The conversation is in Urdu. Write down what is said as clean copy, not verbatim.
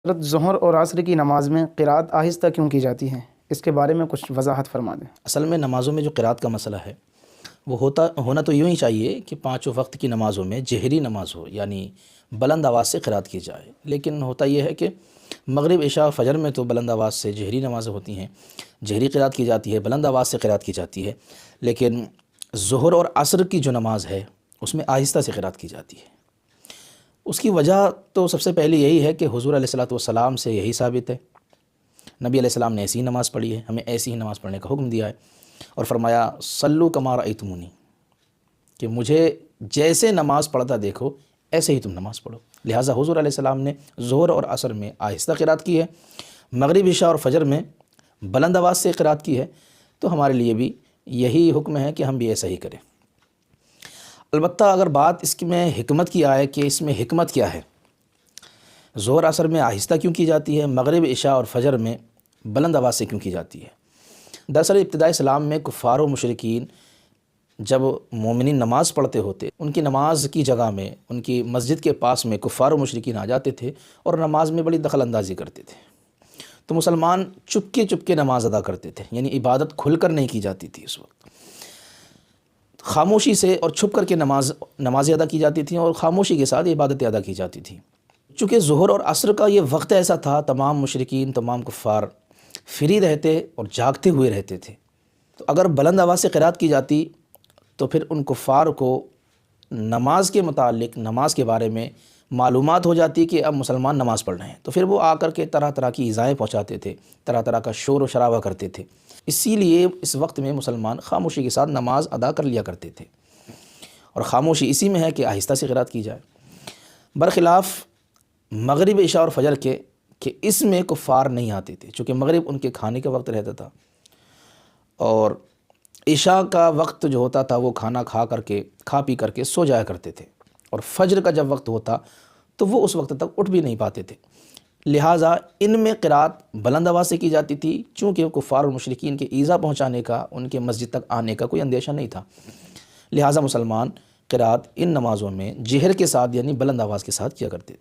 حضرت ظہر اور عصر کی نماز میں قرأت آہستہ کیوں کی جاتی ہے؟ اس کے بارے میں کچھ وضاحت فرما دیں۔ اصل میں نمازوں میں جو قرأت کا مسئلہ ہے وہ ہونا تو یوں ہی چاہیے کہ پانچوں وقت کی نمازوں میں جہری نماز ہو، یعنی بلند آواز سے قرأت کی جائے، لیکن ہوتا یہ ہے کہ مغرب عشاء فجر میں تو بلند آواز سے جہری نمازیں ہوتی ہیں، جہری قرأت کی جاتی ہے، بلند آواز سے قرأت کی جاتی ہے، لیکن ظہر اور عصر کی جو نماز ہے اس میں آہستہ سے قرأت کی جاتی ہے۔ اس کی وجہ تو سب سے پہلی یہی ہے کہ حضور علیہ الصلوۃ والسلام سے یہی ثابت ہے، نبی علیہ السلام نے ایسی ہی نماز پڑھی ہے، ہمیں ایسی ہی نماز پڑھنے کا حکم دیا ہے، اور فرمایا صلو کما رأیتمونی، کہ مجھے جیسے نماز پڑھتا دیکھو ایسے ہی تم نماز پڑھو۔ لہٰذا حضور علیہ السلام نے ظہر اور عصر میں آہستہ قرأت کی ہے، مغرب عشاء اور فجر میں بلند آواز سے قرأت کی ہے، تو ہمارے لیے بھی یہی حکم ہے کہ ہم بھی ایسا ہی کریں۔ البتہ اگر بات اس میں حکمت کی آئے کہ اس میں حکمت کیا ہے، ظہر عصر میں آہستہ کیوں کی جاتی ہے، مغرب عشاء اور فجر میں بلند آواز سے کیوں کی جاتی ہے؟ دراصل ابتدائی اسلام میں کفار و مشرکین جب مومنین نماز پڑھتے ہوتے، ان کی نماز کی جگہ میں، ان کی مسجد کے پاس میں کفار و مشرکین آ جاتے تھے اور نماز میں بڑی دخل اندازی کرتے تھے، تو مسلمان چپکے نماز ادا کرتے تھے، یعنی عبادت کھل کر نہیں کی جاتی تھی، اس وقت خاموشی سے اور چھپ کر کے نمازیں ادا کی جاتی تھیں اور خاموشی کے ساتھ عبادتیں ادا کی جاتی تھیں۔ چونکہ ظہر اور عصر کا یہ وقت ایسا تھا، تمام مشرکین، تمام کفار فری رہتے اور جاگتے ہوئے رہتے تھے، تو اگر بلند آواز سے قرأت کی جاتی تو پھر ان کفار کو نماز کے متعلق، نماز کے بارے میں معلومات ہو جاتی کہ اب مسلمان نماز پڑھ رہے ہیں، تو پھر وہ آ کر کے طرح کی ایذائیں پہنچاتے تھے، طرح کا شور و شرابہ کرتے تھے۔ اسی لیے اس وقت میں مسلمان خاموشی کے ساتھ نماز ادا کر لیا کرتے تھے، اور خاموشی اسی میں ہے کہ آہستہ سے قرأت کی جائے، برخلاف مغرب عشاء اور فجر کے کہ اس میں کفار نہیں آتے تھے، چونکہ مغرب ان کے کھانے کا وقت رہتا تھا، اور عشاء کا وقت جو ہوتا تھا وہ کھا پی کر کے سو جایا کرتے تھے، اور فجر کا جب وقت ہوتا تو وہ اس وقت تک اٹھ بھی نہیں پاتے تھے۔ لہٰذا ان میں قرأت بلند آواز سے کی جاتی تھی، چونکہ کفار اور مشرکین کے ایذا پہنچانے کا، ان کے مسجد تک آنے کا کوئی اندیشہ نہیں تھا، لہٰذا مسلمان قرأت ان نمازوں میں جہر کے ساتھ، یعنی بلند آواز کے ساتھ کیا کرتے تھے۔